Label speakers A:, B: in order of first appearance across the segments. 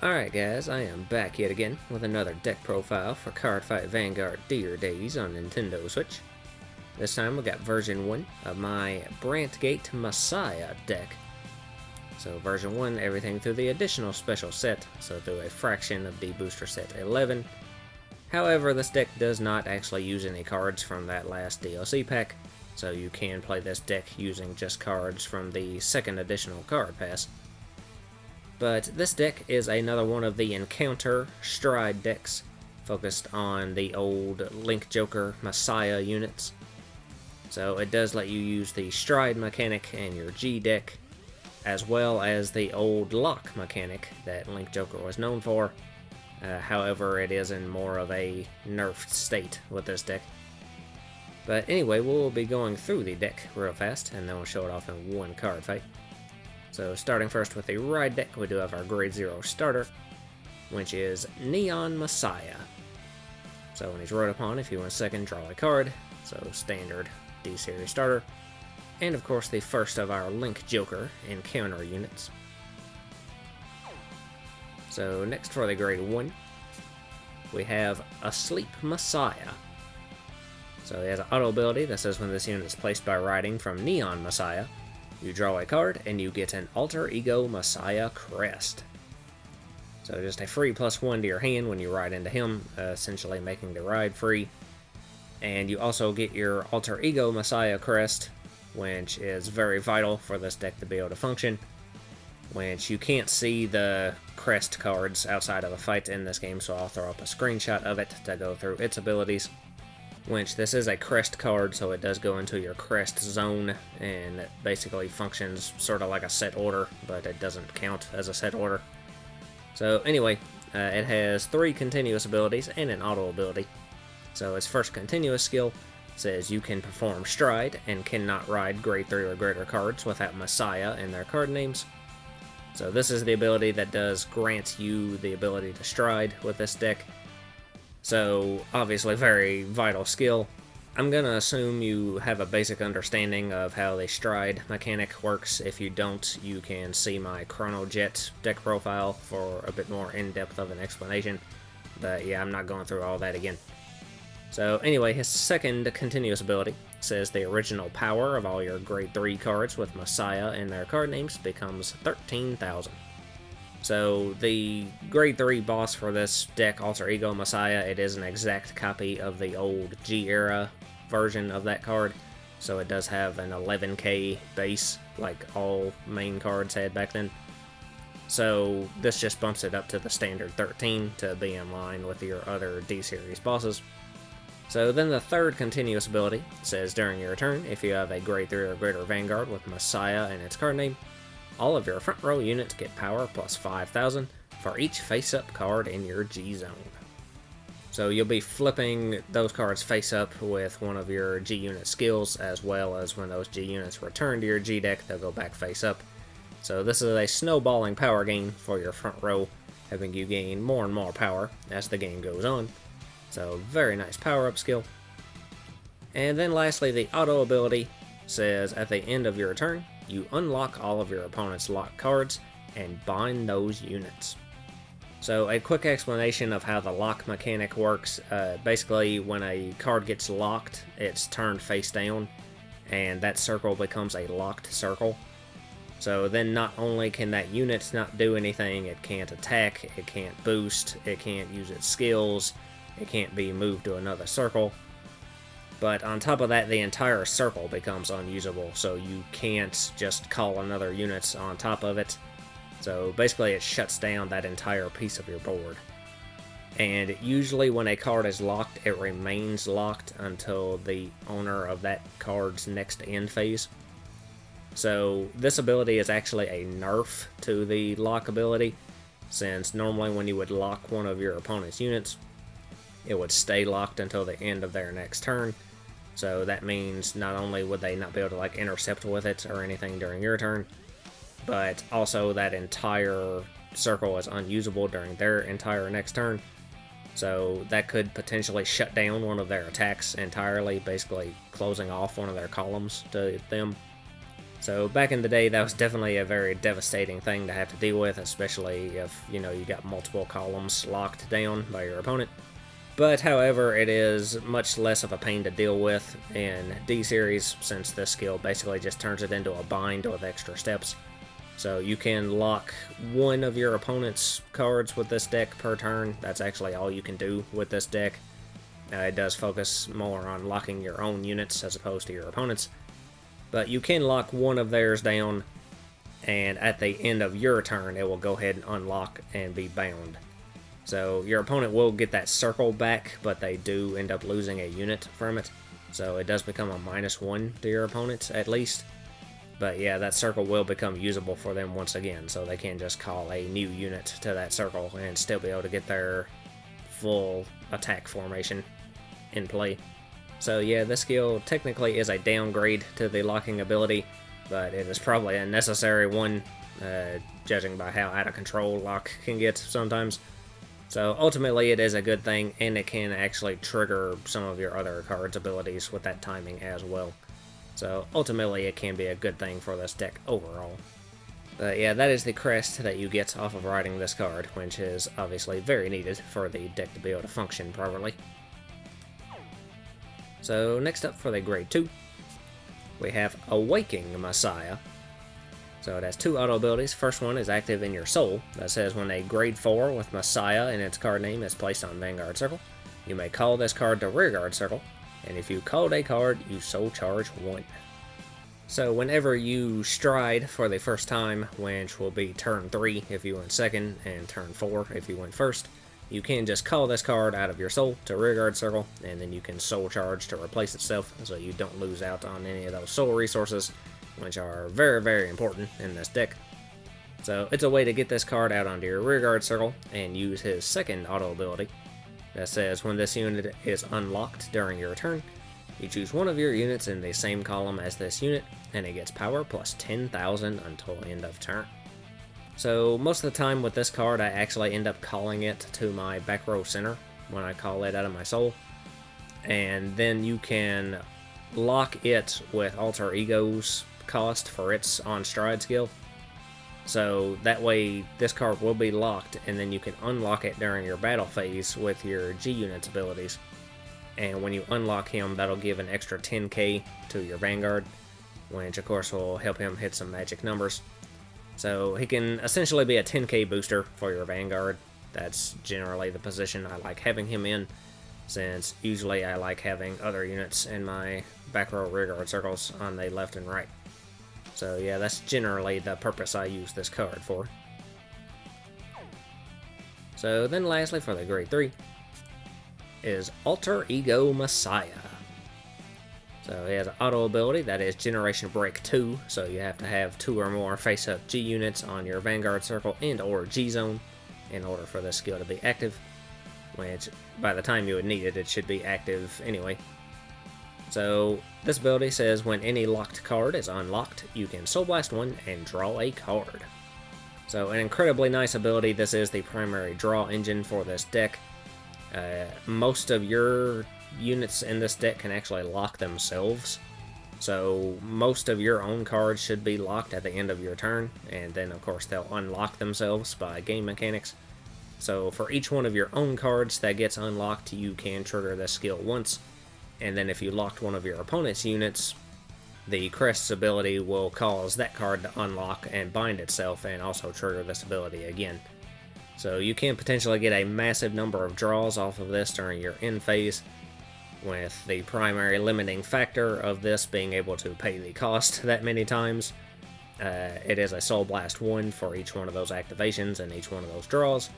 A: Alright guys, I am back yet again with another deck profile for Cardfight Vanguard Deer Days on Nintendo Switch. This time we got version 1 of my Brandt Gate Messiah deck. So version 1, everything through the additional special set, so through a fraction of the booster set 11. However, this deck does not actually use any cards from that last DLC pack, so you can play this deck using just cards from the second additional card pass. But this deck is another one of the Encounter Stride decks, focused on the old Link Joker Messiah units. So it does let you use the Stride mechanic in your G deck, as well as the old Lock mechanic that Link Joker was known for. However, it is in more of a nerfed state with this deck. But anyway, we'll be going through the deck real fast, and then we'll show it off in one card fight. So starting first with the Ride deck, we do have our Grade 0 starter, which is Neon Messiah. So when he's rode upon, if you want a second, draw a card. So standard D-Series starter. And of course the first of our Link Joker Encounter units. So next for the Grade 1, we have Asleep Messiah. So he has an auto ability that says when this unit is placed by riding from Neon Messiah, you draw a card, and you get an Alter Ego Messiah Crest. So just a free +1 to your hand when you ride into him, essentially making the ride free. And you also get your Alter Ego Messiah Crest, which is very vital for this deck to be able to function. Which you can't see the crest cards outside of the fight in this game, so I'll throw up a screenshot of it to go through its abilities. Which this is a crest card, so it does go into your crest zone, and it basically functions sort of like a set order, but it doesn't count as a set order. So anyway, it has 3 continuous abilities and an auto ability. So its first continuous skill says you can perform Stride and cannot ride Grade 3 or greater cards without Messiah in their card names. So this is the ability that does grant you the ability to Stride with this deck. So, obviously very vital skill. I'm gonna assume you have a basic understanding of how the Stride mechanic works. If you don't, you can see my Chrono Jet deck profile for a bit more in-depth of an explanation. But yeah, I'm not going through all that again. So anyway, his second continuous ability says the original power of all your Grade 3 cards with Messiah in their card names becomes 13,000. So the Grade 3 boss for this deck, Alter Ego Messiah, it is an exact copy of the old G-era version of that card. So it does have an 11k base, like all main cards had back then. So this just bumps it up to the standard 13 to be in line with your other D-Series bosses. So then the third continuous ability says during your turn, if you have a Grade 3 or greater Vanguard with Messiah in its card name, all of your front row units get power plus 5,000 for each face-up card in your G-zone. So you'll be flipping those cards face-up with one of your G-unit skills, as well as when those G-units return to your G-deck, they'll go back face-up. So this is a snowballing power gain for your front row, having you gain more and more power as the game goes on. So very nice power-up skill. And then lastly, the auto ability says at the end of your turn, you unlock all of your opponent's locked cards and bind those units. So a quick explanation of how the lock mechanic works. Basically, when a card gets locked, it's turned face down, and that circle becomes a locked circle. So then not only can that unit not do anything, it can't attack, it can't boost, it can't use its skills, it can't be moved to another circle. But on top of that, the entire circle becomes unusable, so you can't just call another unit on top of it. So basically it shuts down that entire piece of your board. And usually when a card is locked, it remains locked until the owner of that card's next end phase. So this ability is actually a nerf to the lock ability, since normally when you would lock one of your opponent's units, it would stay locked until the end of their next turn. So that means not only would they not be able to intercept with it or anything during your turn, but also that entire circle is unusable during their entire next turn. So that could potentially shut down one of their attacks entirely, basically closing off one of their columns to them. So back in the day, that was definitely a very devastating thing to have to deal with, especially if, you got multiple columns locked down by your opponent. But however, it is much less of a pain to deal with in D-Series, since this skill basically just turns it into a bind with extra steps. So you can lock one of your opponent's cards with this deck per turn. That's actually all you can do with this deck. It does focus more on locking your own units as opposed to your opponent's. But you can lock one of theirs down, and at the end of your turn, it will go ahead and unlock and be bound. So your opponent will get that circle back, but they do end up losing a unit from it. So it does become a -1 to your opponent, at least. But yeah, that circle will become usable for them once again, so they can just call a new unit to that circle and still be able to get their full attack formation in play. So yeah, this skill technically is a downgrade to the locking ability, but it is probably a necessary one, judging by how out of control lock can get sometimes. So ultimately it is a good thing, and it can actually trigger some of your other cards' abilities with that timing as well. So ultimately it can be a good thing for this deck overall. But yeah, that is the crest that you get off of riding this card, which is obviously very needed for the deck to be able to function properly. So next up for the grade 2, we have Awaking Messiah. So it has 2 auto abilities. First one is active in your soul. That says when a grade 4 with Messiah in its card name is placed on Vanguard Circle, you may call this card to Rearguard Circle, and if you called a card, you soul charge 1. So whenever you stride for the first time, which will be turn 3 if you went second, and turn 4 if you went first, you can just call this card out of your soul to Rearguard Circle, and then you can soul charge to replace itself, so you don't lose out on any of those soul resources, which are very, very important in this deck. So it's a way to get this card out onto your Rearguard Circle and use his second auto ability. That says when this unit is unlocked during your turn, you choose one of your units in the same column as this unit, and it gets power plus 10,000 until end of turn. So most of the time with this card, I actually end up calling it to my back row center when I call it out of my soul. And then you can lock it with Alter Ego's cost for its on stride skill. So that way this card will be locked, and then you can unlock it during your battle phase with your G unit's abilities. And when you unlock him, that'll give an extra 10k to your Vanguard, which of course will help him hit some magic numbers. So he can essentially be a 10k booster for your Vanguard. That's generally the position I like having him in, since usually I like having other units in my back row rearguard circles on the left and right. So yeah, that's generally the purpose I use this card for. So then lastly for the grade 3 is Alter Ego Messiah. So he has an auto ability that is Generation Break 2, so you have to have 2 or more face-up G units on your Vanguard Circle and or G-Zone in order for this skill to be active, which by the time you would need it, it should be active anyway. So this ability says when any locked card is unlocked, you can Soul Blast one and draw a card. So an incredibly nice ability. This is the primary draw engine for this deck. Most of your units in this deck can actually lock themselves, so most of your own cards should be locked at the end of your turn, and then of course they'll unlock themselves by game mechanics. So for each one of your own cards that gets unlocked, you can trigger this skill once, and then if you locked one of your opponent's units, the Crest's ability will cause that card to unlock and bind itself and also trigger this ability again. So you can potentially get a massive number of draws off of this during your end phase, with the primary limiting factor of this being able to pay the cost that many times. It is a Soul Blast 1 for each one of those activations and each one of those draws.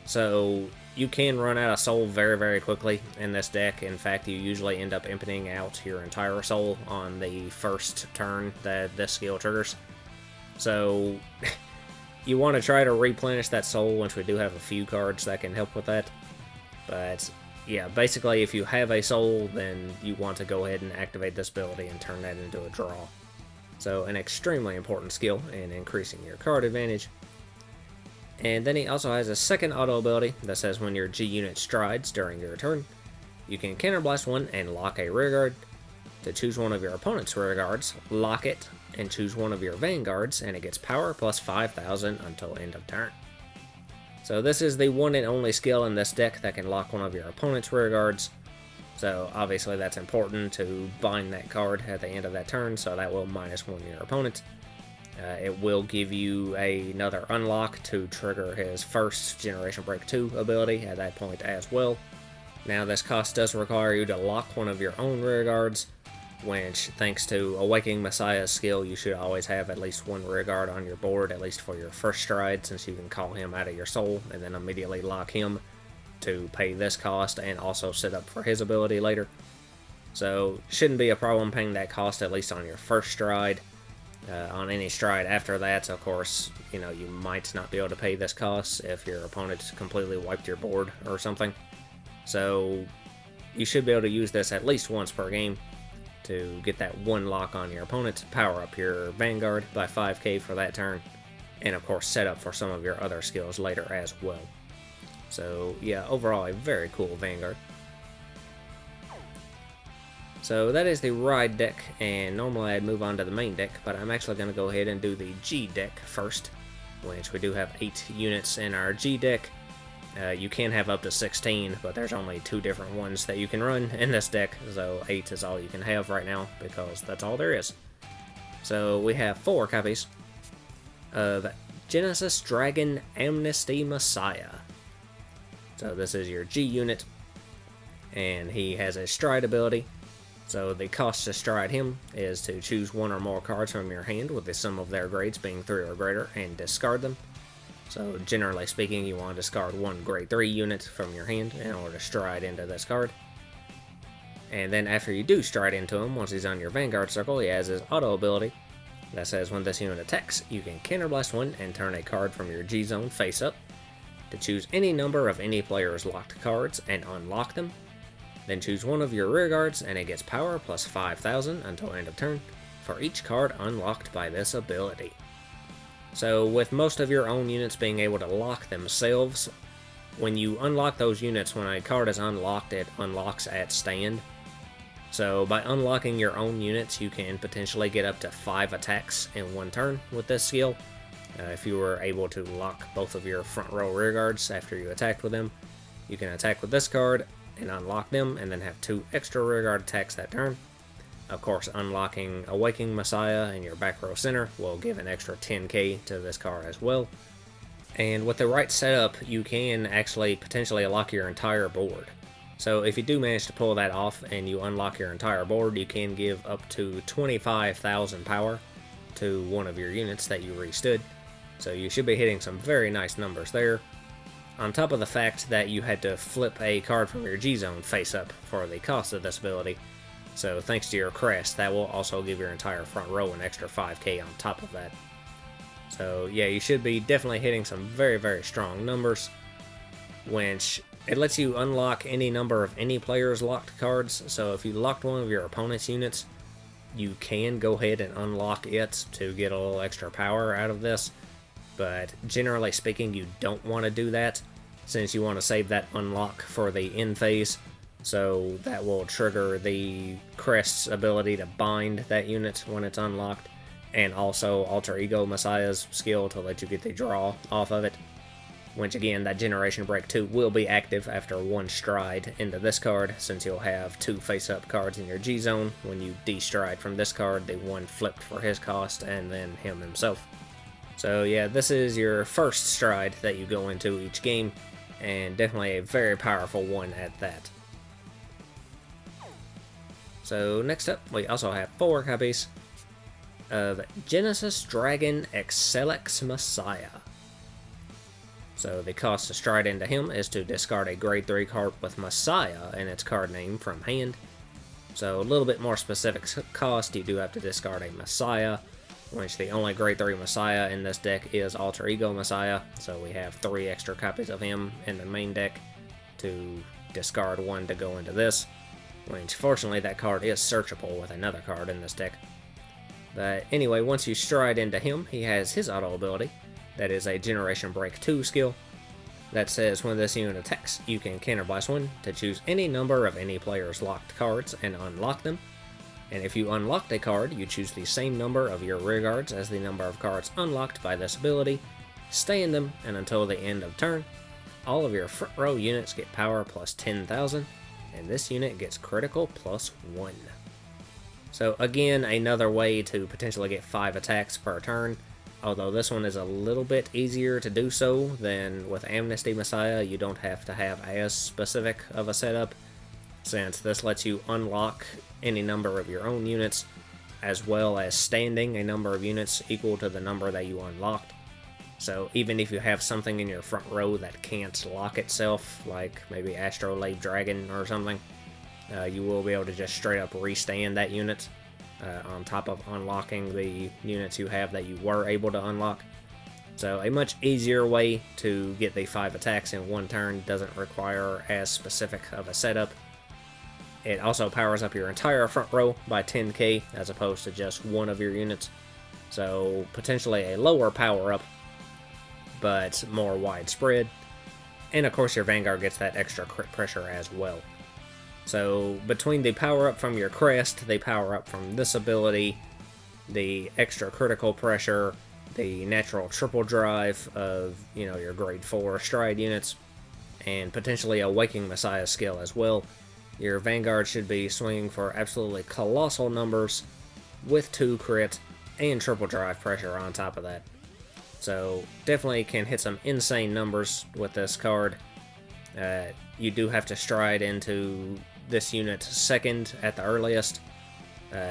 A: So you can run out of soul very, very quickly in this deck. In fact, you usually end up emptying out your entire soul on the first turn that this skill triggers. So you want to try to replenish that soul, which we do have a few cards that can help with that. But yeah, basically if you have a soul, then you want to go ahead and activate this ability and turn that into a draw. So an extremely important skill in increasing your card advantage. And then he also has a second auto ability that says when your G unit strides during your turn, you can counterblast one and lock a rearguard. To choose one of your opponent's rearguards, lock it, and choose one of your Vanguards, and it gets power plus 5,000 until end of turn. So this is the one and only skill in this deck that can lock one of your opponent's rearguards. So obviously that's important to bind that card at the end of that turn, so that will -1 your opponent. It will give you another unlock to trigger his first Generation Break 2 ability at that point as well. Now this cost does require you to lock one of your own rearguards, which, thanks to Awakening Messiah's skill, you should always have at least one rearguard on your board, at least for your first stride, since you can call him out of your soul and then immediately lock him to pay this cost and also set up for his ability later. So shouldn't be a problem paying that cost at least on your first stride. On any stride after that, of course, you might not be able to pay this cost if your opponent completely wiped your board or something. So you should be able to use this at least once per game to get that one lock on your opponent, power up your Vanguard by 5k for that turn, and of course set up for some of your other skills later as well. So yeah, overall a very cool Vanguard. So that is the Ride deck, and normally I'd move on to the main deck, but I'm actually going to go ahead and do the G deck first, which we do have 8 units in our G deck. You can have up to 16, but there's only 2 different ones that you can run in this deck, so 8 is all you can have right now, because that's all there is. So we have 4 copies of Genesis Dragon Amnesty Messiah. So this is your G unit, and he has a stride ability. So the cost to stride him is to choose 1 or more cards from your hand with the sum of their grades being 3 or greater and discard them. So generally speaking, you want to discard 1 grade 3 unit from your hand in order to stride into this card. And then after you do stride into him, once he's on your Vanguard circle, he has his auto ability that says when this unit attacks, you can counterblast 1 and turn a card from your G zone face up to choose any number of any player's locked cards and unlock them. Then choose one of your rearguards and it gets power plus 5,000 until end of turn for each card unlocked by this ability. So with most of your own units being able to lock themselves, when you unlock those units, when a card is unlocked, it unlocks at stand. So by unlocking your own units, you can potentially get up to 5 attacks in one turn with this skill. If you were able to lock both of your front row rearguards after you attacked with them, you can attack with this card and unlock them, and then have 2 extra rearguard attacks that turn. Of course, unlocking Awakening Messiah in your back row center will give an extra 10k to this card as well. And with the right setup, you can actually potentially lock your entire board. So if you do manage to pull that off and you unlock your entire board, you can give up to 25,000 power to one of your units that you restood. So you should be hitting some very nice numbers there. On top of the fact that you had to flip a card from your G-Zone face up for the cost of this ability. So thanks to your crest, that will also give your entire front row an extra 5k on top of that. So yeah, you should be definitely hitting some very, very strong numbers, which it lets you unlock any number of any player's locked cards. So if you locked one of your opponent's units, you can go ahead and unlock it to get a little extra power out of this. But generally speaking, you don't want to do that, since you want to save that unlock for the end phase. So that will trigger the crest's ability to bind that unit when it's unlocked, and also Alter Ego Messiah's skill to let you get the draw off of it. Which again, that Generation Break 2 will be active after 1 stride into this card, since you'll have 2 face-up cards in your G-Zone when you de-stride from this card, the one flipped for his cost, and then him himself. So yeah, this is your first stride that you go into each game, and definitely a very powerful one at that. So next up, we also have 4 copies of Genesis Dragon Excellex Messiah. So the cost to stride into him is to discard a grade 3 card with Messiah in its card name from hand. So a little bit more specific cost, you do have to discard a Messiah, which the only grade 3 Messiah in this deck is Alter Ego Messiah, so we have 3 extra copies of him in the main deck to discard 1 to go into this, which fortunately that card is searchable with another card in this deck. But anyway, once you stride into him, he has his auto ability, that is a Generation Break 2 skill, that says when this unit attacks, you can counterblast 1 to choose any number of any player's locked cards and unlock them. And if you unlocked a card, you choose the same number of your rear guards as the number of cards unlocked by this ability, stay in them, and until the end of turn, all of your front row units get power plus 10,000, and this unit gets critical plus 1. So again, another way to potentially get 5 attacks per turn, although this one is a little bit easier to do so than with Amnesty Messiah. You don't have to have as specific of a setup, since this lets you unlock any number of your own units, as well as standing a number of units equal to the number that you unlocked. So even if you have something in your front row that can't lock itself, like maybe Astrolabe Dragon or something, you will be able to just straight up restand that unit on top of unlocking the units you have that you were able to unlock. So a much easier way to get the 5 attacks in one turn, doesn't require as specific of a setup. It also powers up your entire front row by 10k as opposed to just one of your units. So potentially a lower power up, but more widespread. And of course your Vanguard gets that extra crit pressure as well. So between the power up from your crest, the power up from this ability, the extra critical pressure, the natural triple drive of, your grade 4 stride units, and potentially a Waking Messiah skill as well, your Vanguard should be swinging for absolutely colossal numbers with 2 crit and triple drive pressure on top of that. So definitely can hit some insane numbers with this card. You do have to stride into this unit second at the earliest.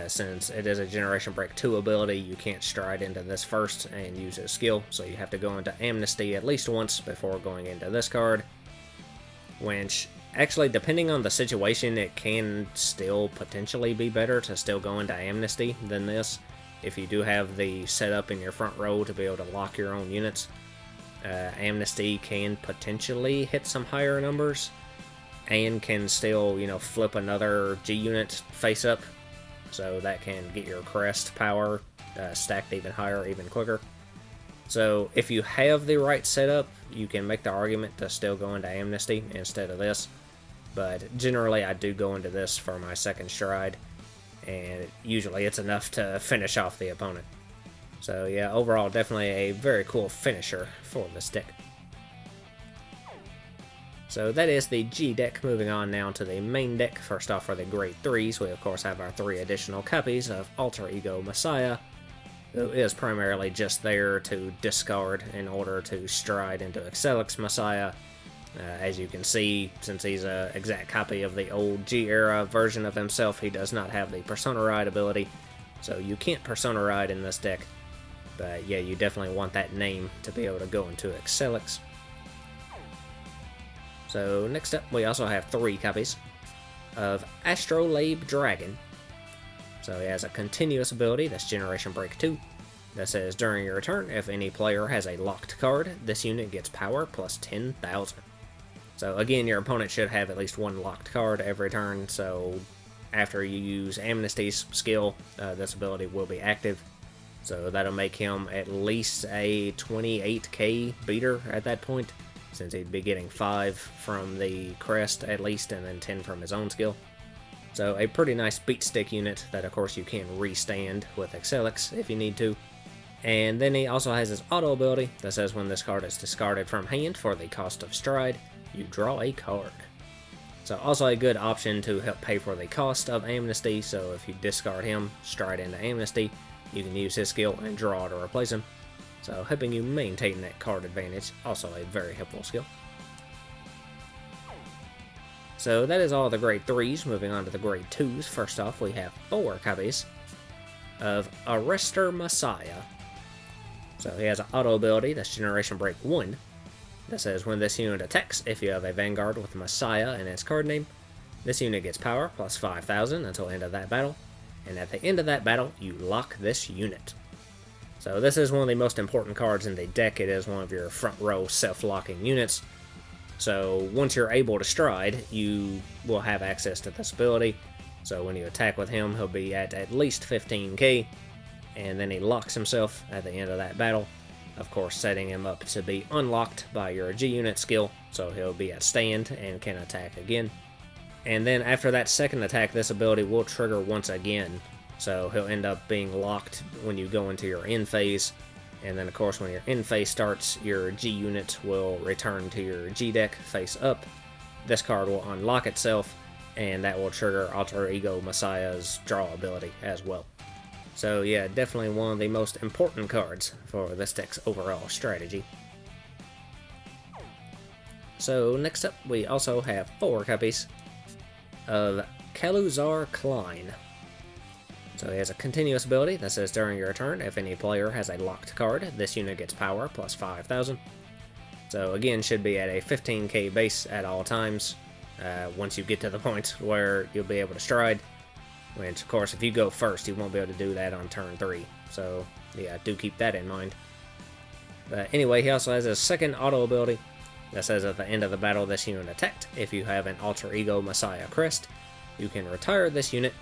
A: Since it is a Generation Break 2 ability, you can't stride into this first and use his skill, so you have to go into Amnesty at least once before going into this card. Which, actually, depending on the situation, it can still potentially be better to still go into Amnesty than this, if you do have the setup in your front row to be able to lock your own units. Amnesty can potentially hit some higher numbers, and can still, flip another G unit face up, so that can get your crest power stacked even higher, even quicker. So if you have the right setup, you can make the argument to still go into Amnesty instead of this, but generally I do go into this for my second stride, and usually it's enough to finish off the opponent. So yeah, overall definitely a very cool finisher for this deck. So that is the G deck. Moving on now to the main deck. First off, for the grade 3s, we of course have our 3 additional copies of Alter Ego Messiah, who is primarily just there to discard in order to stride into Excelix Messiah. As you can see, since he's an exact copy of the old G-era version of himself, he does not have the Persona Ride ability, so you can't Persona Ride in this deck. But yeah, you definitely want that name to be able to go into Excelix. So next up, we also have 3 copies of Astrolabe Dragon. So he has a continuous ability, that's Generation Break 2, that says during your turn, if any player has a locked card, this unit gets power plus 10,000. So again, your opponent should have at least 1 locked card every turn, so after you use Amnesty's skill, this ability will be active. So that'll make him at least a 28k beater at that point, since he'd be getting 5 from the crest at least, and then 10 from his own skill. So a pretty nice beat stick unit that of course you can restand with Excelix if you need to. And then he also has his auto ability that says when this card is discarded from hand for the cost of stride, you draw a card. So also a good option to help pay for the cost of Amnesty, so if you discard him, stride into Amnesty, you can use his skill and draw to replace him. So helping you maintain that card advantage, also a very helpful skill. So that is all the grade 3s. Moving on to the grade 2s. First off, we have 4 copies of Arrestor Messiah. So he has an auto ability that's Generation Break 1 that says when this unit attacks, if you have a Vanguard with Messiah in its card name, this unit gets power plus 5,000 until the end of that battle, and at the end of that battle, you lock this unit. So this is one of the most important cards in the deck. It is one of your front row self-locking units. So once you're able to stride, you will have access to this ability. So when you attack with him, he'll be at least 15k, and then he locks himself at the end of that battle. Of course, setting him up to be unlocked by your G-Unit skill, so he'll be at stand and can attack again. And then after that second attack, this ability will trigger once again. So he'll end up being locked when you go into your end phase. And then, of course, when your end phase starts, your G unit will return to your G deck face up. This card will unlock itself, and that will trigger Alter Ego Messiah's draw ability as well. So yeah, definitely one of the most important cards for this deck's overall strategy. So next up, we also have 4 copies of Kaluzar Klein. So he has a continuous ability that says during your turn, if any player has a locked card, this unit gets power plus 5,000. So again, should be at a 15k base at all times, once you get to the point where you'll be able to stride. Which, of course, if you go first, you won't be able to do that on turn 3. So yeah, do keep that in mind. But anyway, he also has a second auto ability that says at the end of the battle this unit attacked, if you have an Alter Ego Messiah crest, you can retire this unit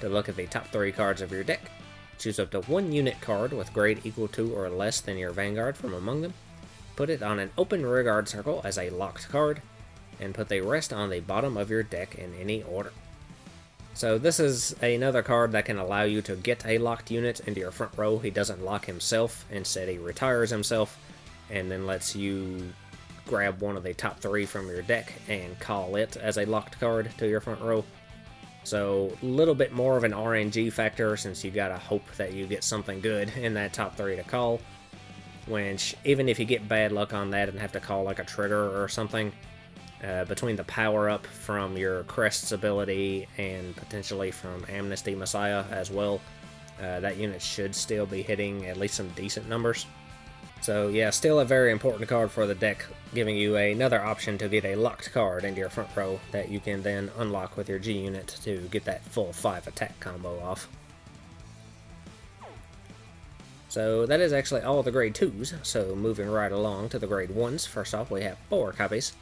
A: to look at the top 3 cards of your deck, choose up to 1 unit card with grade equal to or less than your Vanguard from among them, put it on an open rearguard circle as a locked card, and put the rest on the bottom of your deck in any order. So this is another card that can allow you to get a locked unit into your front row. He doesn't lock himself, instead he retires himself, and then lets you grab one of the top 3 from your deck and call it as a locked card to your front row. So a little bit more of an RNG factor, since you gotta hope that you get something good in that top 3 to call. Which, even if you get bad luck on that and have to call like a trigger or something, between the power up from your Crest's ability and potentially from Amnesty Messiah as well, that unit should still be hitting at least some decent numbers. So yeah, still a very important card for the deck, giving you another option to get a locked card into your front row that you can then unlock with your G unit to get that full 5 attack combo off. So that is actually all the grade 2s, so moving right along to the grade 1s, first off we have 4 copies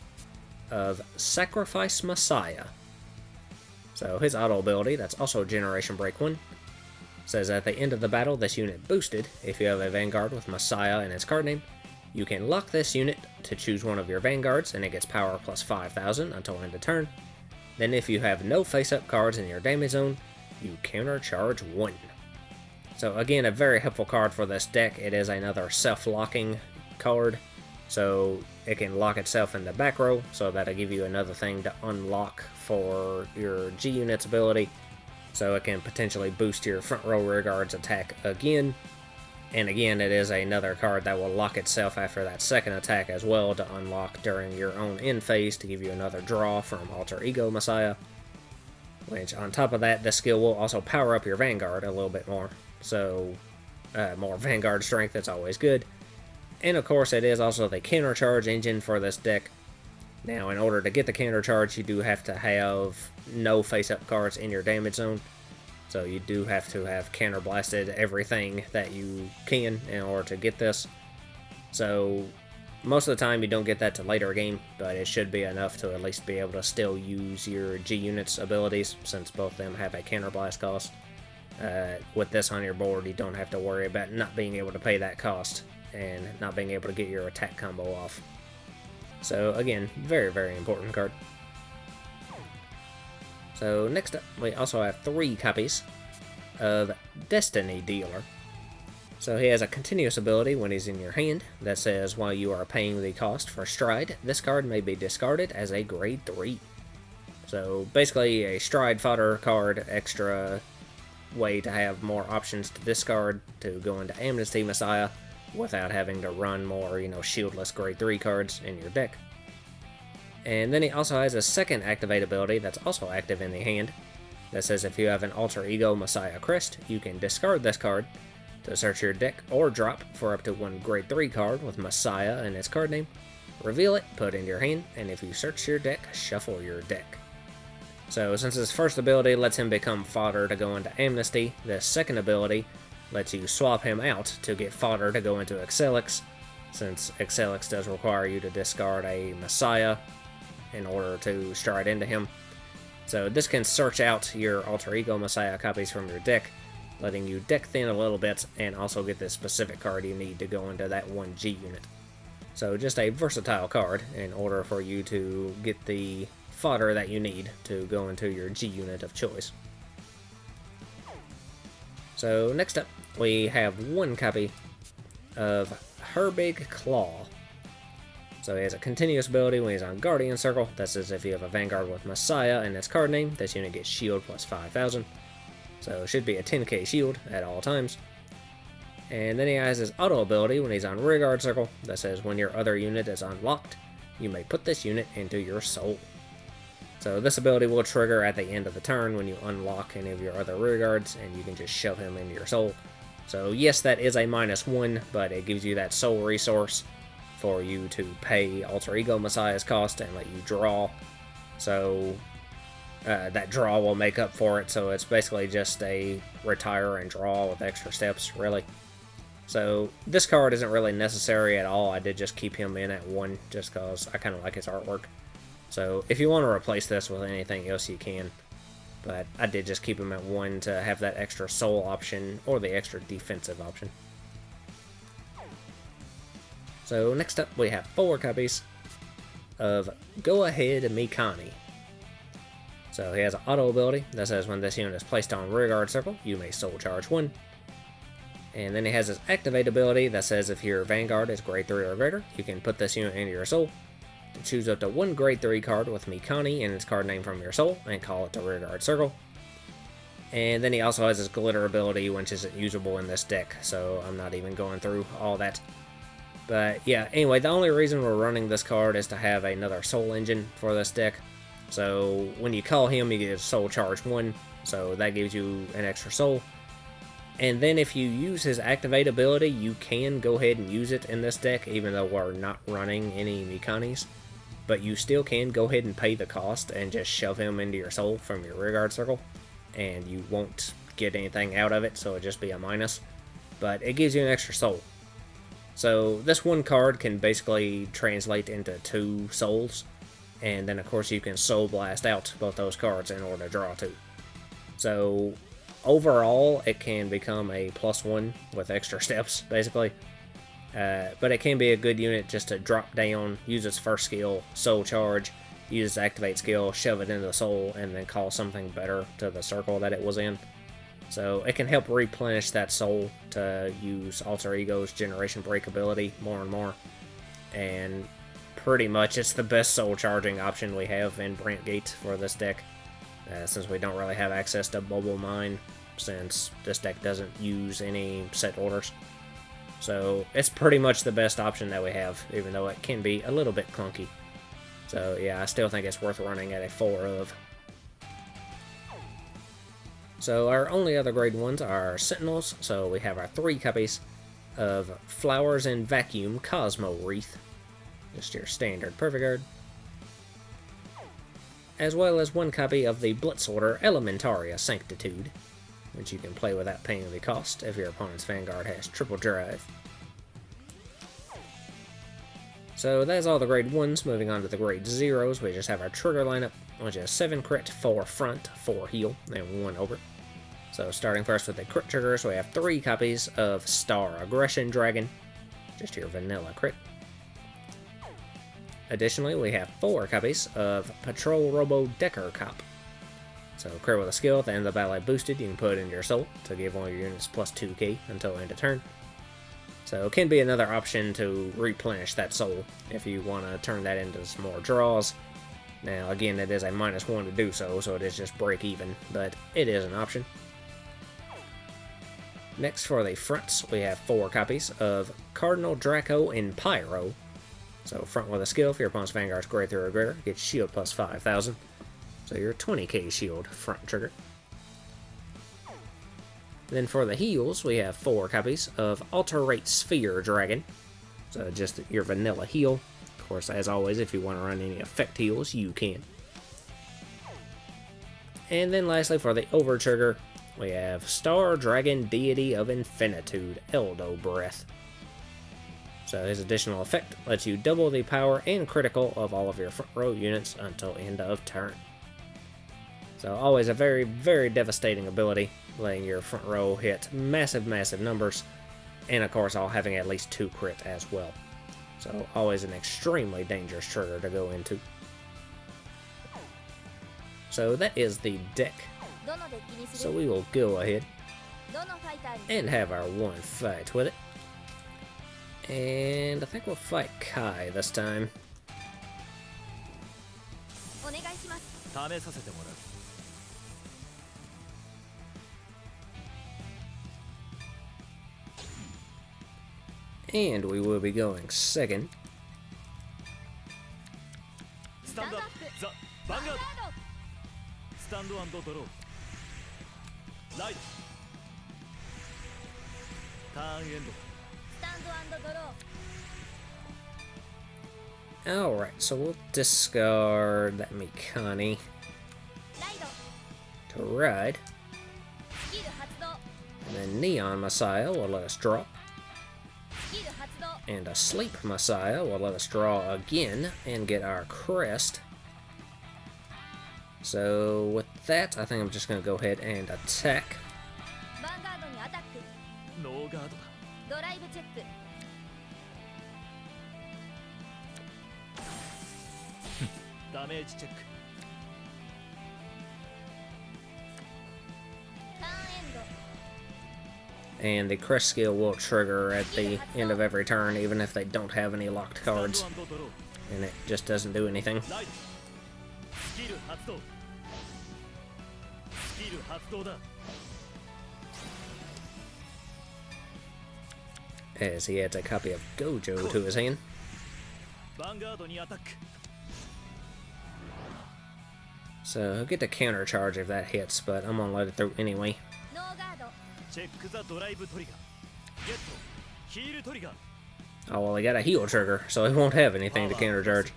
A: of Sacrifice Messiah. So his auto ability, that's also Generation Break 1, says at the end of the battle this unit boosted. If you have a Vanguard with Messiah in its card name, you can lock this unit to choose one of your Vanguards and it gets power plus 5,000 until end of turn. Then if you have no face-up cards in your damage zone, you countercharge 1. So again, a very helpful card for this deck. It is another self-locking card, so it can lock itself in the back row, so that'll give you another thing to unlock for your G unit's ability. So it can potentially boost your front row rearguard's attack again. And again, it is another card that will lock itself after that second attack as well to unlock during your own end phase to give you another draw from Alter Ego Messiah. Which, on top of that, this skill will also power up your Vanguard a little bit more. So, more Vanguard strength, that's always good. And of course, it is also the countercharge engine for this deck. Now, in order to get the countercharge, you do have to have no face-up cards in your damage zone. So you do have to have counterblasted everything that you can in order to get this. So most of the time you don't get that to later game, but it should be enough to at least be able to still use your G unit's abilities, since both of them have a counterblast cost. With this on your board, you don't have to worry about not being able to pay that cost and not being able to get your attack combo off. So again, very, very important card. So next up, we also have 3 copies of Destiny Dealer. So he has a continuous ability when he's in your hand that says while you are paying the cost for Stride, this card may be discarded as a grade 3. So basically a Stride fodder card, extra way to have more options to discard to go into Amnesty Messiah without having to run more, shieldless grade 3 cards in your deck. And then he also has a second activate ability that's also active in the hand that says if you have an Alter Ego Messiah crest, you can discard this card to search your deck or drop for up to 1 grade 3 card with Messiah in its card name, reveal it, put it in your hand, and if you search your deck, shuffle your deck. So since his first ability lets him become fodder to go into Amnesty, this second ability lets you swap him out to get fodder to go into Excelix, since Excelix does require you to discard a Messiah in order to stride into him. So this can search out your Alter Ego Messiah copies from your deck, letting you deck thin a little bit and also get the specific card you need to go into that 1 G unit. So just a versatile card in order for you to get the fodder that you need to go into your G unit of choice. So next up, we have one copy of Her Big Claw. So he has a continuous ability when he's on Guardian Circle. That's as if you have a Vanguard with Messiah and its card name. This unit gets shield plus 5,000. So it should be a 10k shield at all times. And then he has his auto ability when he's on Rearguard Circle. That says when your other unit is unlocked, you may put this unit into your soul. So this ability will trigger at the end of the turn when you unlock any of your other rearguards, and you can just shove him into your soul. So yes, that is a -1, but it gives you that soul resource for you to pay Alter Ego Messiah's cost and let you draw. So that draw will make up for it, so it's basically just a retire and draw with extra steps, really. So this card isn't really necessary at all. I did just keep him in at 1 just because I kind of like his artwork. So if you want to replace this with anything else, you can. But I did just keep him at 1 to have that extra soul option or the extra defensive option. So next up, we have 4 copies of Go Ahead Mikani. So he has an auto ability that says when this unit is placed on Rearguard Circle, you may soul charge 1. And then he has his activate ability that says if your Vanguard is grade 3 or greater, you can put this unit into your soul. Choose up to 1 grade 3 card with Mikani and its card name from your soul and call it to Rearguard Circle. And then he also has his glitter ability, which isn't usable in this deck, so I'm not even going through all that. But yeah, anyway, the only reason we're running this card is to have another soul engine for this deck. So when you call him, you get soul charge 1, so that gives you an extra soul. And then if you use his activate ability, you can go ahead and use it in this deck, even though we're not running any Mikanis. But you still can go ahead and pay the cost and just shove him into your soul from your Rearguard Circle, and you won't get anything out of it, so it'll just be a minus. But it gives you an extra soul. So this one card can basically translate into 2 souls, and then of course you can soul blast out both those cards in order to draw 2. So overall, it can become a +1 with extra steps, basically. But it can be a good unit just to drop down, use its first skill, soul charge, use its activate skill, shove it into the soul, and then call something better to the circle that it was in. So it can help replenish that soul to use Alter Ego's Generation Break ability more and more. And pretty much it's the best soul charging option we have in Brandt Gate for this deck. Since we don't really have access to Mobile Mine, since this deck doesn't use any set orders. So it's pretty much the best option that we have, even though it can be a little bit clunky. So yeah, I still think it's worth running at a 4 of. So our only other grade 1s are Sentinels, so we have our 3 copies of Flowers and Vacuum Cosmo Wreath. Just your standard Perfect Guard. As well as 1 copy of the Blitz Order Elementaria Sanctitude, which you can play without paying the cost if your opponent's Vanguard has triple drive. So that's all the grade 1s. Moving on to the grade 0s, we just have our trigger lineup, which is 7 crit, 4 front, 4 heal, and 1 over. So starting first with the crit triggers, we have 3 copies of Star Aggression Dragon, just your vanilla crit. Additionally, we have 4 copies of Patrol Robo Decker Cop. So crit with a skill at the end of the battle boosted, you can put it into your soul to give one of your units plus 2k until end of turn. So it can be another option to replenish that soul if you want to turn that into some more draws. Now again, it is a -1 to do so, so it is just break even, but it is an option. Next for the fronts, we have 4 copies of Cardinal Draco and Pyro. So front with a skill, if your opponent's Vanguard's grade 3 or greater, gets shield plus 5,000. So your 20k shield front trigger. Then for the heals, we have 4 copies of Alterate Sphere Dragon. So just your vanilla heal. Of course, as always, if you want to run any effect heals, you can. And then lastly, for the over trigger, we have Star Dragon Deity of Infinitude, Eldo Breath. So his additional effect lets you double the power and critical of all of your front row units until end of turn. So always a very, very devastating ability, letting your front row hit massive, massive numbers, and of course all having at least 2 crit as well. So always an extremely dangerous trigger to go into. So that is the deck. So we will go ahead and have our one fight with it. And I think we'll fight Kai this time. And we will be going second.
B: Stand up, the Vanguard. Stand and draw. Ride. Turn end. Stand and draw.
A: Alright, so we'll discard that Mikani to ride. And then Neon Messiah will let us draw. And a Sleep Messiah will let us draw again and get our crest. So with that, I think I'm just going to go ahead and attack.
B: No guard. Damage check.
A: And the crest skill will trigger at the end of every turn, even if they don't have any locked cards. And it just doesn't do anything. As he adds a copy of Gojo to his hand. So he'll get the counter charge if that hits, but I'm gonna let it through anyway. Oh well, he got a heal trigger, so he won't have anything to counter charge.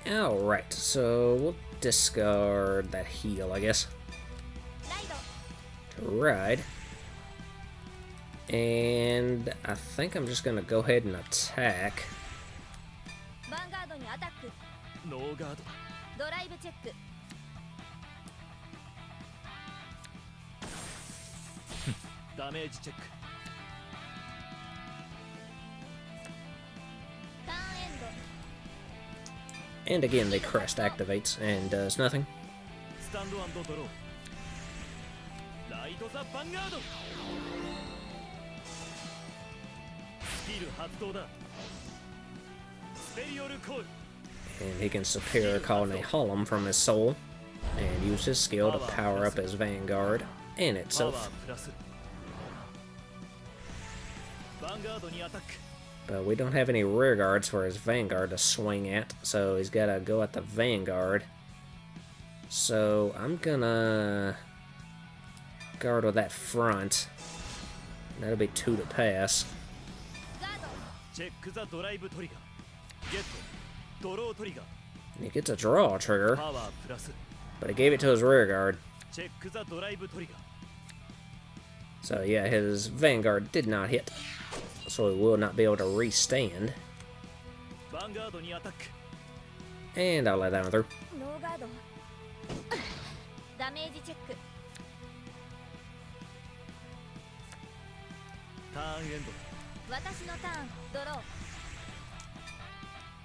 A: Alright, so we'll discard that heal, I guess. To ride. And I think I'm just going to go ahead and attack.
B: No guard. Damage check.
A: And again, the crest activates and does nothing.
B: Stand and draw. Light the Vanguard. Skill発動だ. Superior call.
A: And he can Superior Call Nehalem from his soul and use his skill to power up his Vanguard and itself. But we don't have any rear guards for his Vanguard to swing at, so he's got to go at the Vanguard. So I'm gonna guard with that front. That'll be 2 to pass. And he gets a draw trigger, but he gave it to his rear guard. So yeah, his Vanguard did not hit, so he will not be able to restand. And I'll let that one through.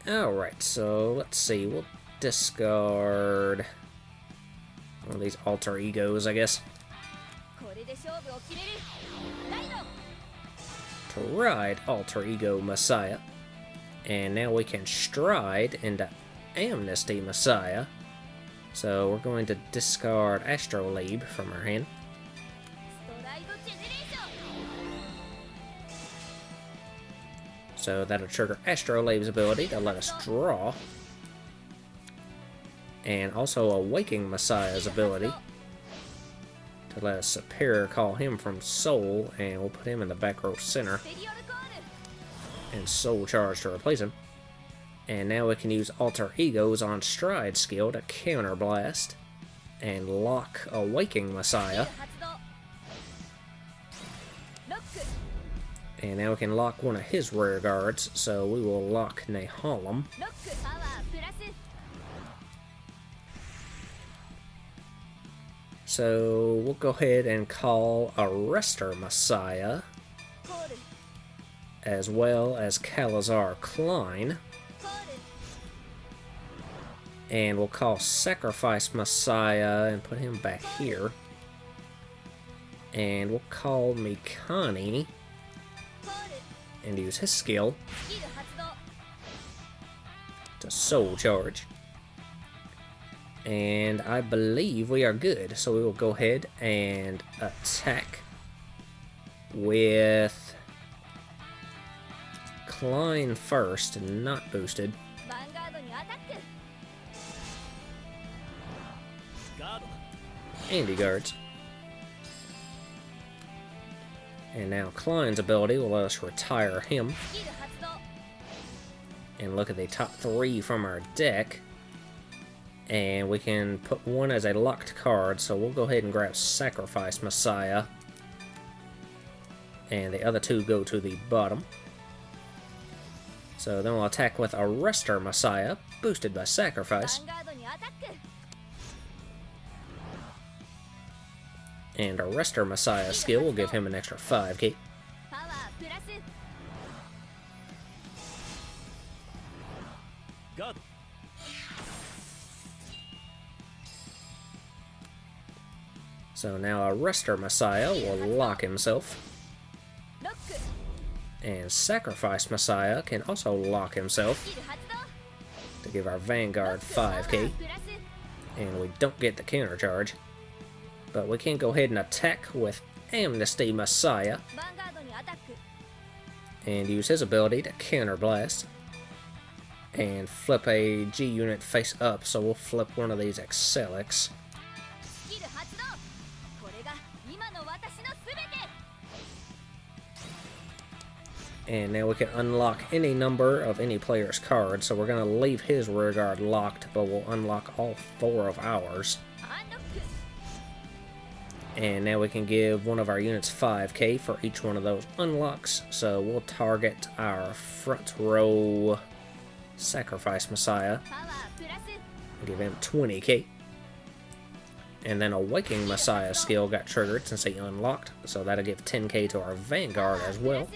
A: Alright, so let's see, we'll discard one of these alter egos, I guess. To ride Alter Ego Messiah. And now we can stride into Amnesty Messiah. So we're going to discard Astrolabe from our hand. So that'll trigger Astrolabe's ability to let us draw. And also Awaking Messiah's ability to let us Superior Call him from Soul, and we'll put him in the back row center. And Soul Charge to replace him. And now we can use Alter Egos on Stride skill to Counter Blast and lock Awaking Messiah. And now we can lock one of his rear guards, so we will lock Nehalem. So we'll go ahead and call Arrestor Messiah as well as Kalazar Klein. And we'll call Sacrifice Messiah and put him back here. And we'll call Mikani and use his skill to Soul Charge. And I believe we are good, so we will go ahead and attack with Klein first, not boosted. And he guards. And now Klein's ability will let us retire him. And look at the top 3 from our deck. And we can put one as a locked card, so we'll go ahead and grab Sacrifice Messiah. And the other 2 go to the bottom. So then we'll attack with Arrestor Messiah, boosted by Sacrifice. And Arrestor Messiah's skill will give him an extra 5k. So now Arrestor Messiah will lock himself. And Sacrifice Messiah can also lock himself to give our Vanguard 5k. And we don't get the counter charge. But we can go ahead and attack with Amnesty Messiah and use his ability to counterblast and flip a G unit face up, so we'll flip one of these Excelix. And now we can unlock any number of any player's cards, so we're going to leave his rearguard locked, but we'll unlock all 4 of ours. And now we can give one of our units 5k for each one of those unlocks. So we'll target our front row Sacrifice Messiah. Give him 20k. And then Awakening Messiah skill got triggered since he unlocked. So that'll give 10k to our Vanguard as well,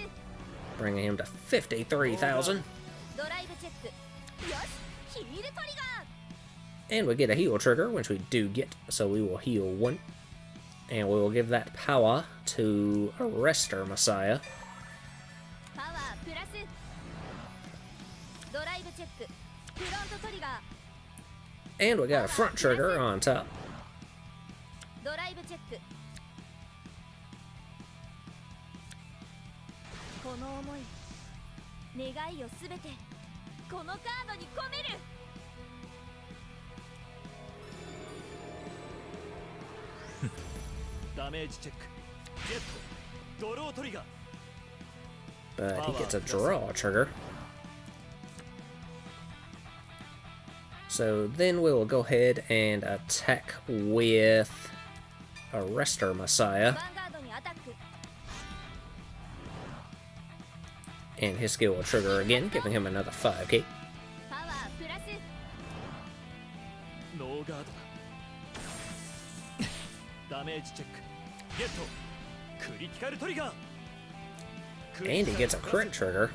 A: bringing him to 53,000. And we get a heal trigger, which we do get. So we will heal 1. And we will give that power to Arrestor Messiah. And we got a front trigger on top. But he gets a draw trigger. So then we will go ahead and attack with Arrestor Messiah. And his skill will trigger again, giving him another 5k. And he gets a crit trigger.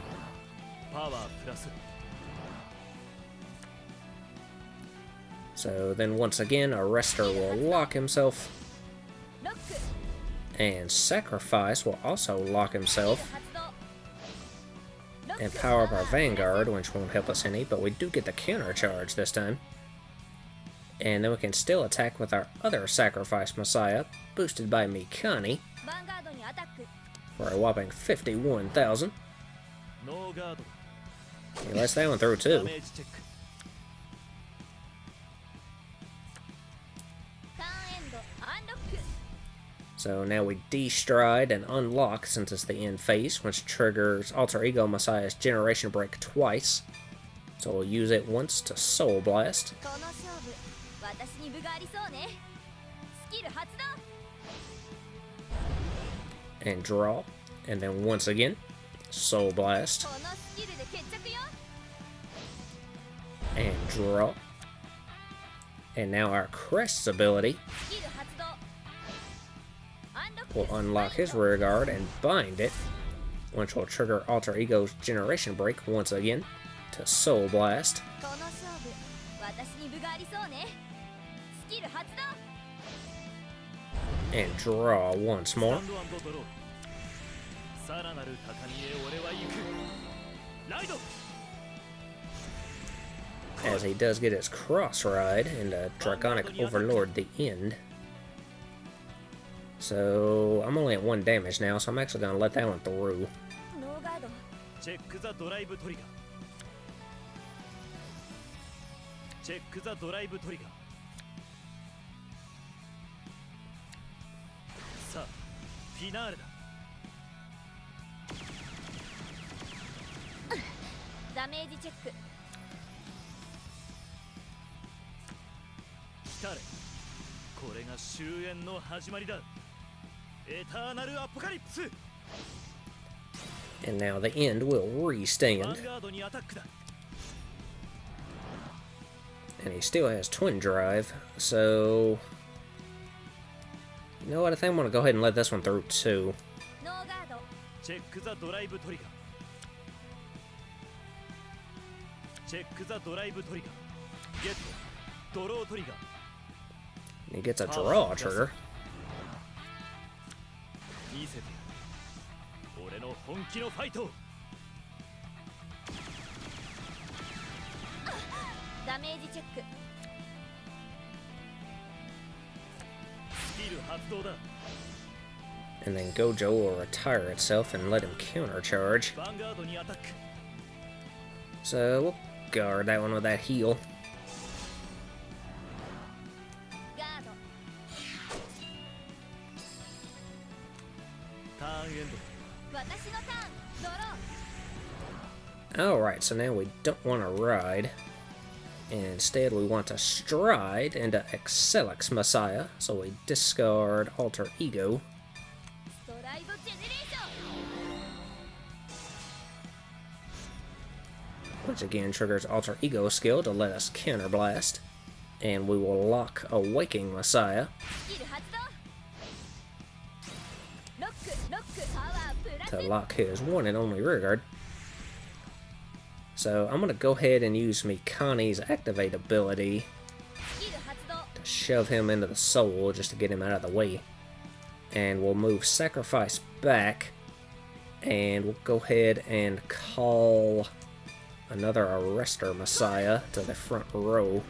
A: So then once again, Arrestor will lock himself. And Sacrifice will also lock himself. And power up our Vanguard, which won't help us any, but we do get the counter charge this time. And then we can still attack with our other Sacrifice Messiah, boosted by Mikani, for a whopping 51,000. He lets that one through too. So now we destride and unlock since it's the end phase, which triggers Alter Ego Messiah's Generation Break twice. So we'll use it once to Soul Blast. And draw. And then once again, Soul Blast. And draw. And now our Crest's ability will unlock his rear guard and bind it. which will trigger Alter Ego's Generation Break once again to Soul Blast.
C: この勝負私に分がありそうねスキル発動
A: And draw once
B: スタ
A: more.
B: ンドドローさらなる高みへ俺は行くライド
A: As he does get his Cross Ride and a Draconic Overlord the end. So I'm only at 1 damage now, so I'm actually going to let that one through.
C: ノーガード
B: チェックザドライブトリガーチェックザドライブトリガーさあフィナーレだ
C: ダメージチェック
B: 来たれこれが終焉の始まりだエターナルアポカリプス
A: And now the end will
B: ヴァ
A: restand.
B: ンガードにアタックだ
A: And he still has Twin Drive, so... You know what, I think I'm going to go ahead and let this one through too.
C: ノーガード
B: チェックザドライブトリガーチェックザドライブトリガーゲットドロートリガー
A: And he gets a draw trigger.
B: 見せて俺の本気のファイト
C: ダメージチェック
B: スキル発動だ
A: And then Gojo will retire itself and let him countercharge.
B: ヴァンガードにアタック
A: So we'll guard that one with that heal.
C: ガード
B: ターンエンド
C: 私のターンドロー
A: Alright, so now we don't want to ride. Instead, we want to stride into Excelix Messiah. So we discard Alter Ego.
C: ストライドジェネレーション
A: Which again triggers Alter Ego skill to let us counterblast. And we will lock Awaking Messiah
C: スキル発動ロックロックパワープラス
A: to lock his one and only rear guard. So I'm going to go ahead and use Mikani's Activate ability
C: スキル発動
A: to shove him into the soul just to get him out of the way. And we'll move Sacrifice back. And we'll go ahead and call another Arrestor Messiah to the front row.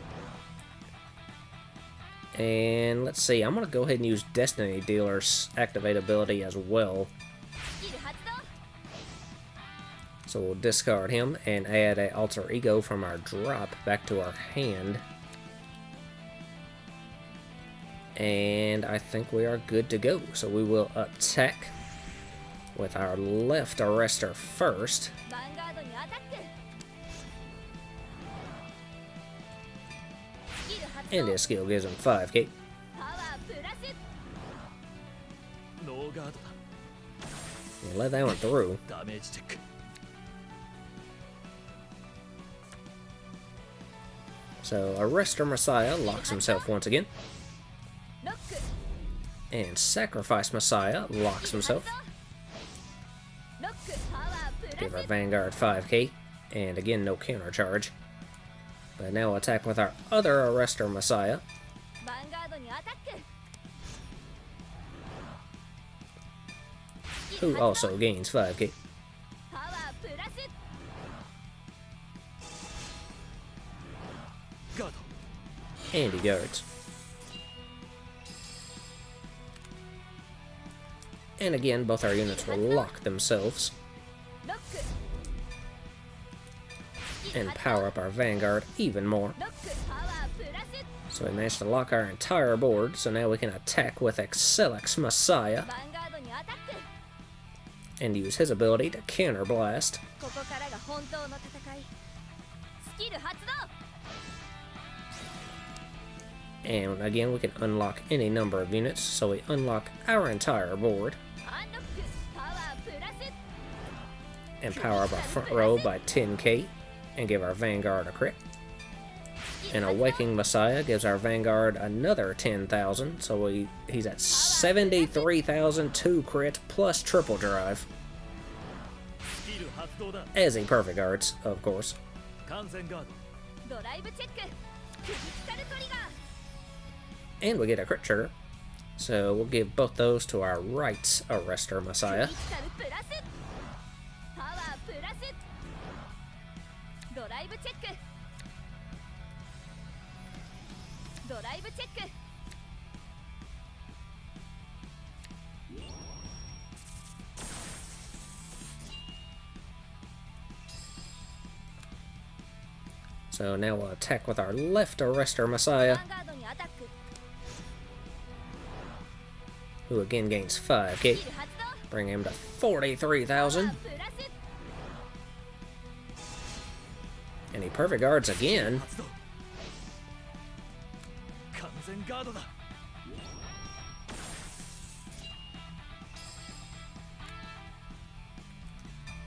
A: And let's see, I'm going to go ahead and use Destiny Dealer's Activate ability as well.
C: スキル発動
A: So we'll discard him and add a Alter Ego from our drop back to our hand. And I think we are good to go. So we will attack with our left Arrestor first.
C: ヴァンガードにアタックスキル発
A: And
C: 動
A: his skill gives him 5k.
C: パワープラス
B: ノーガードだ
A: And let that one through.
B: ダメージチェック
A: So Arrestor Messiah locks himself once again.
C: ロック
A: And Sacrifice Messiah locks himself.
C: ロックパワープラ
A: Give our
C: ス
A: Vanguard 5k. And again, no counter charge. But now we'll attack with our other Arrestor Messiah.
C: ヴァンガードにアタック
A: Who also gains 5k.
C: パワープラス
B: ガード
A: And he guards. And again, both our units will lock themselves
C: ロック
A: and power up our Vanguard even more.
C: ロックパワープラス
A: So we managed to lock our entire board, so now we can attack with Excelix Messiah
C: ヴァンガードにアタック
A: and use his ability to counterblast.
C: ここからが本当の戦いスキル発動
A: And again, we can unlock any number of units, so we unlock our entire board
C: アンロックパワープラス
A: and power up our front row by 10k and give our Vanguard a crit. And Awakening Messiah gives our Vanguard another 10,000, so he's at 73,002 crit plus triple drive.
B: 動だ。
A: as a perfect arts, of course.
B: 完全ガード。
C: ドライブチェッククリティカルトリガー
A: And we get a crit trigger. So we'll give both those to our right Arrestor
C: ク
A: Messiah.
C: リティカルプラスパワープラスドライブチェックドライブチェック
A: So now we'll attack with our left Arrestor Messiah,
C: ヴァンガードにアタック
A: who again gains
C: ス
A: 5k,
C: キル発動
A: bring him to
C: パワ
A: 43,000.
C: ープラス
A: And he perfect guards again.
B: 発動。完全ガードだ。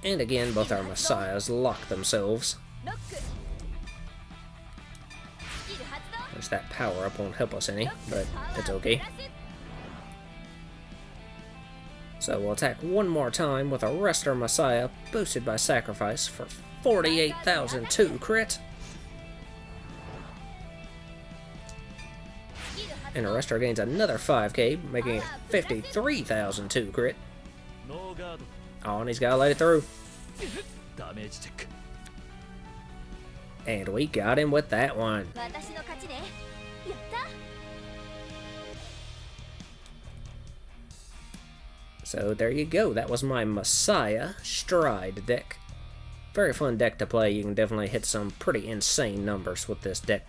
A: And again, both our Messiahs lock themselves.
C: ロックスキル発動
A: Which that power up won't help us any,
C: ロック
A: but
C: パワ
A: it's
C: ープ
A: okay.
C: ラス
A: So we'll attack one more time with Arrestor Messiah, boosted by Sacrifice for 48,002 crit.
C: スキル発
A: And
C: 動
A: Arrestor gains another 5k, making it 53,002 crit.
B: ノーガード。
A: Oh, and he's gotta let it through.
B: ダメージチェック。
A: And we got him with that one.
C: 私の勝ちねやった
A: So there you go. That was my Messiah Stride deck. Very fun deck to play. You can definitely hit some pretty insane numbers with this deck.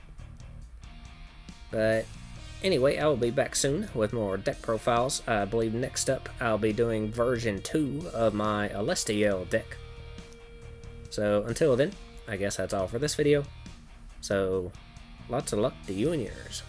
A: But anyway, I will be back soon with more deck profiles. I believe next up I'll be doing version 2 of my Celestial deck. So until then, I guess that's all for this video. So lots of luck to you and yours.